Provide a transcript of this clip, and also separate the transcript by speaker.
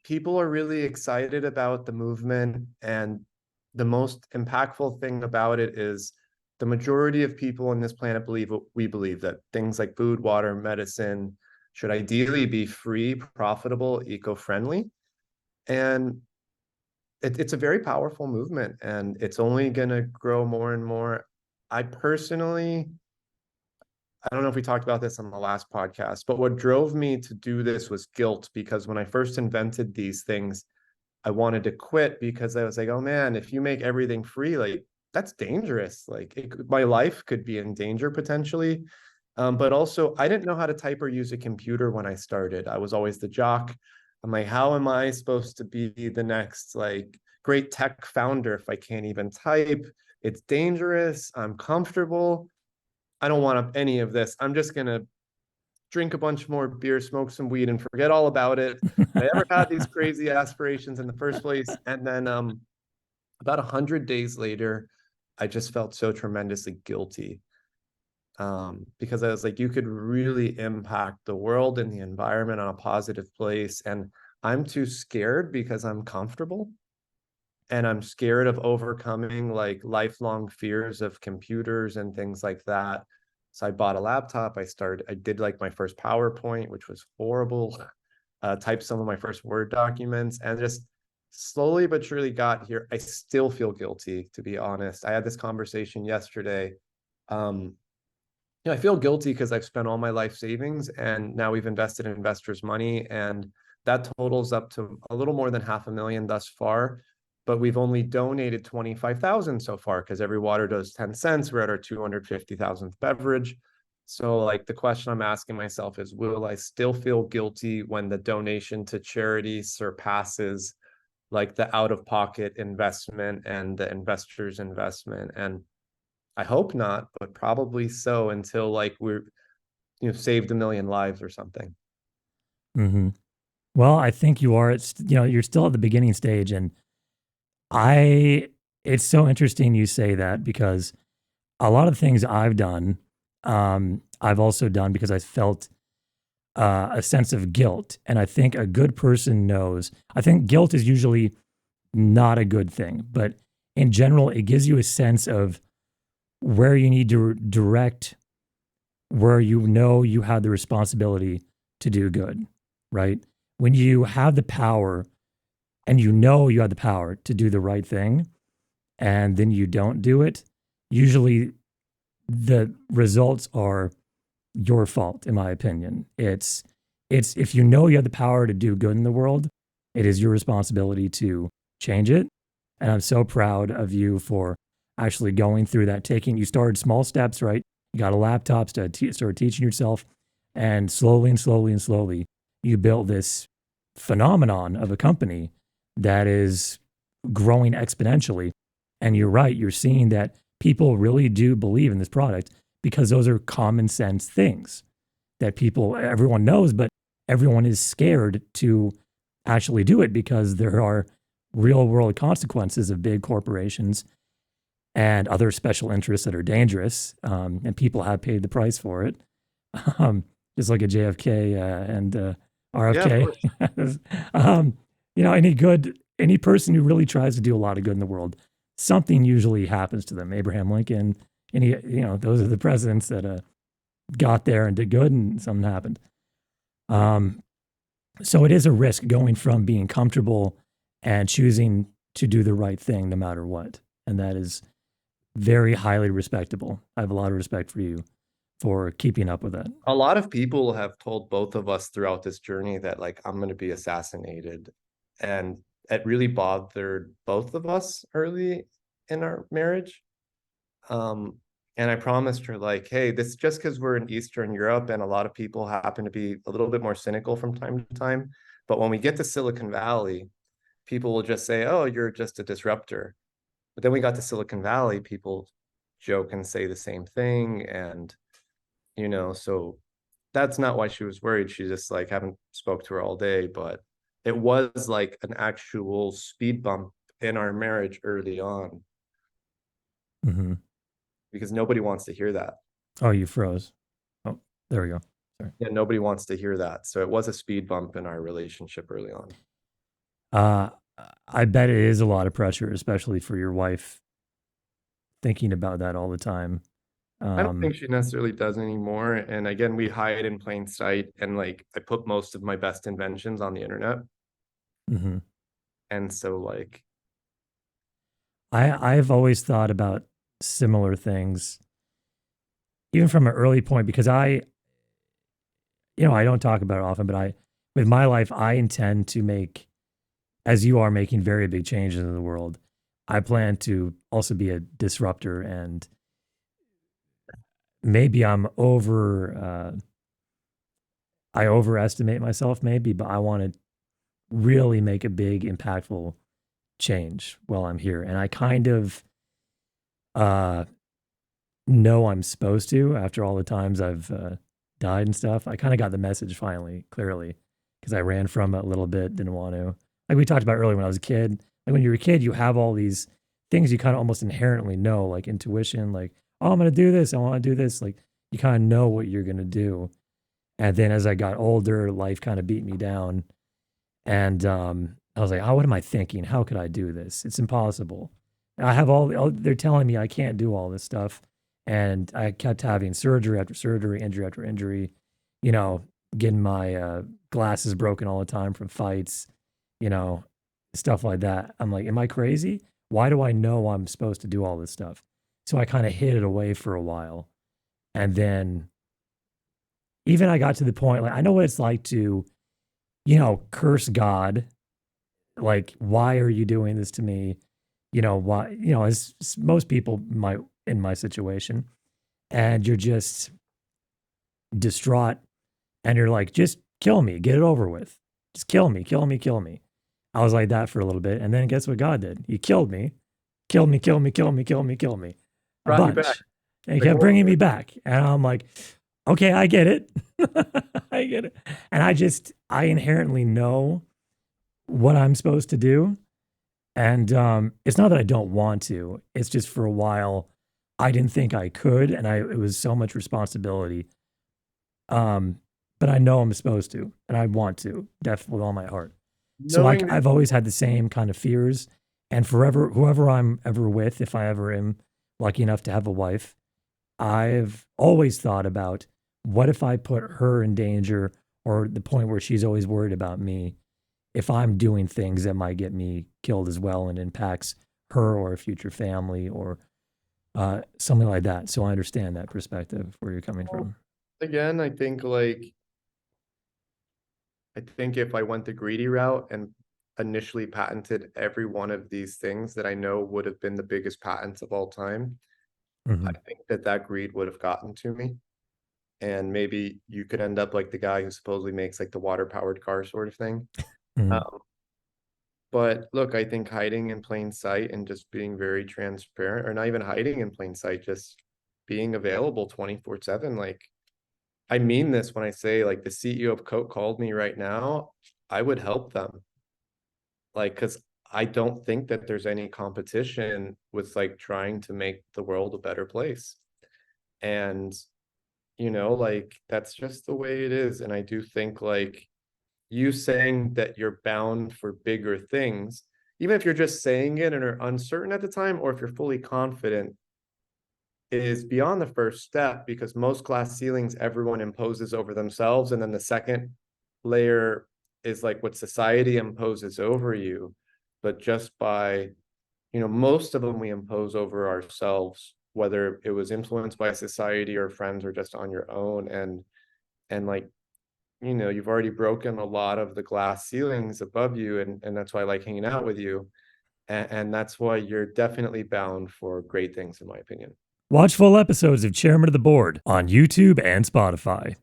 Speaker 1: people are really excited about the movement, and the most impactful thing about it is the majority of people on this planet believe what we believe, that things like food, water, medicine should ideally be free, profitable, eco-friendly. And it's a very powerful movement, and it's only going to grow more and more. I personally, I don't know if we talked about this on the last podcast, but what drove me to do this was guilt, because when I first invented these things, I wanted to quit because I was like, oh man, if you make everything free, like that's dangerous. Like my life could be in danger potentially. But also, I didn't know how to type or use a computer when I started. I was always the jock. I'm like, how am I supposed to be the next like great tech founder if I can't even type? It's dangerous. I'm comfortable. I don't want any of this. I'm just gonna drink a bunch more beer, smoke some weed, and forget all about it. I ever had these crazy aspirations in the first place. And then about 100 days later, I just felt so tremendously guilty, because I was like, you could really impact the world and the environment on a positive place. And I'm too scared because I'm comfortable. And I'm scared of overcoming like lifelong fears of computers and things like that. So I bought a laptop. I did like my first PowerPoint, which was horrible. Typed some of my first Word documents, and just slowly but surely got here. I still feel guilty, to be honest. I had this conversation yesterday. Um, I feel guilty because I've spent all my life savings, and now we've invested in investors' money, and that totals up to a little more than 500,000 thus far. But we've only donated 25,000 so far, because every water does 10 cents. We're at our 250,000th beverage. So like the question I'm asking myself is, will I still feel guilty when the donation to charity surpasses like the out-of-pocket investment and the investor's investment? And I hope not, but probably so, until like we're, saved 1 million lives or something.
Speaker 2: Hmm. Well, I think you are. It's you're still at the beginning stage, and I. It's so interesting you say that because a lot of things I've done, I've also done because I felt a sense of guilt, and I think a good person knows. I think guilt is usually not a good thing, but in general, it gives you a sense of where you need to direct, where you know you have the responsibility to do good, right? When you have the power and you know you have the power to do the right thing and then you don't do it, usually the results are your fault, in my opinion. It's if you know you have the power to do good in the world, it is your responsibility to change it. And I'm so proud of you for actually going through that. You started small steps, right? You got a laptop, started teaching yourself, and slowly and slowly and slowly, you built this phenomenon of a company that is growing exponentially. And you're right, you're seeing that people really do believe in this product because those are common sense things that everyone knows, but everyone is scared to actually do it because there are real world consequences of big corporations and other special interests that are dangerous. And people have paid the price for it. Um, just like a JFK and
Speaker 1: Yeah, of
Speaker 2: RFK.
Speaker 1: course.
Speaker 2: um, any person who really tries to do a lot of good in the world, something usually happens to them. Abraham Lincoln, those are the presidents that got there and did good, and something happened. Um, so it is a risk going from being comfortable and choosing to do the right thing no matter what. And that is very highly respectable. I have a lot of respect for you for keeping up with that.
Speaker 1: A lot of people have told both of us throughout this journey that like I'm going to be assassinated, and it really bothered both of us early in our marriage. Um, and I promised her like, hey, this just because we're in Eastern Europe and a lot of people happen to be a little bit more cynical from time to time. But when we get to Silicon Valley, people will just say, oh, you're just a disruptor. But then we got to Silicon Valley, people joke and say the same thing. And, so that's not why she was worried. She just like haven't spoke to her all day, but it was like an actual speed bump in our marriage early on,
Speaker 2: Hmm.
Speaker 1: because nobody wants to hear that.
Speaker 2: Oh, you froze. Oh, there we go. Sorry.
Speaker 1: Yeah, nobody wants to hear that. So it was a speed bump in our relationship early on.
Speaker 2: Uh, I bet it is a lot of pressure, especially for your wife thinking about that all the time.
Speaker 1: I don't
Speaker 2: Um,
Speaker 1: think she necessarily does anymore. And again, we hide in plain sight. And like I put most of my best inventions on the internet.
Speaker 2: mhm.
Speaker 1: And so like
Speaker 2: I've always thought about similar things, even from an early point, because I don't talk about it often, but with my life, I intend to make, as you are making very big changes in the world, I plan to also be a disruptor. And maybe I overestimate myself maybe, but I want to really make a big impactful change while I'm here. And I kind of, uh, know I'm supposed to after all the times I've died and stuff. I kind of got the message finally, clearly, because I ran from it a little bit, didn't want to. Like we talked about earlier when I was a kid, like when you're a kid, you have all these things you kind of almost inherently know, like intuition, like, oh, I'm going to do this. I want to do this. Like you kind of know what you're going to do. And then as I got older, life kind of beat me down. And I was like, oh, what am I thinking? How could I do this? It's impossible. I have they're telling me I can't do all this stuff. And I kept having surgery after surgery, injury after injury, you know, getting my glasses broken all the time from fights, you know, stuff like that. I'm like, am I crazy? Why do I know I'm supposed to do all this stuff? So I kind of hid it away for a while. And then even I got to the point, like, I know what it's like to, curse God, like, why are you doing this to me? Why, as most people might in my situation, and you're just distraught and you're like, just kill me, get it over with. Just kill me, kill me, kill me. I was like that for a little bit. And then guess what God did? He killed me, killed me, killed me, killed me, killed me, killed me a
Speaker 1: brought you back.
Speaker 2: bunch. And he
Speaker 1: Like,
Speaker 2: kept
Speaker 1: well,
Speaker 2: bringing me back. And I'm like, okay, I get it. I get it. And I inherently know what I'm supposed to do. And it's not that I don't want to. It's just for a while I didn't think I could, and it was so much responsibility. Um, but I know I'm supposed to, and I want to, definitely with all my heart. So
Speaker 1: knowing that
Speaker 2: I've always had the same kind of fears, and forever, whoever I'm ever with, if I ever am lucky enough to have a wife, I've always thought about what if I put her in danger, or the point where she's always worried about me, if I'm doing things that might get me killed as well and impacts her or a future family or something like that. So I understand that perspective where you're coming from.
Speaker 1: again, I think if I went the greedy route and initially patented every one of these things that I know would have been the biggest patents of all time, I
Speaker 2: Hmm.
Speaker 1: think that that greed would have gotten to me. And maybe you could end up like the guy who supposedly makes like the water powered car sort of thing.
Speaker 2: Hmm.
Speaker 1: Um, but look, I think hiding in plain sight and just being very transparent, or not even hiding in plain sight, just being available 24/7. Like, I mean this when I say, like, the CEO of Coke called me right now, I would help them. Like, because I don't think that there's any competition with like trying to make the world a better place. And, like, that's just the way it is. And I do think, like, you saying that you're bound for bigger things, even if you're just saying it and are uncertain at the time, or if you're fully confident, is beyond the first step because most glass ceilings everyone imposes over themselves. And then the second layer is like what society imposes over you. But just by, most of them we impose over ourselves, whether it was influenced by society or friends or just on your own. And like, you've already broken a lot of the glass ceilings above you, and that's why I like hanging out with you. And that's why you're definitely bound for great things, in my opinion.
Speaker 2: Watch full episodes of Chairman of the Board on YouTube and Spotify.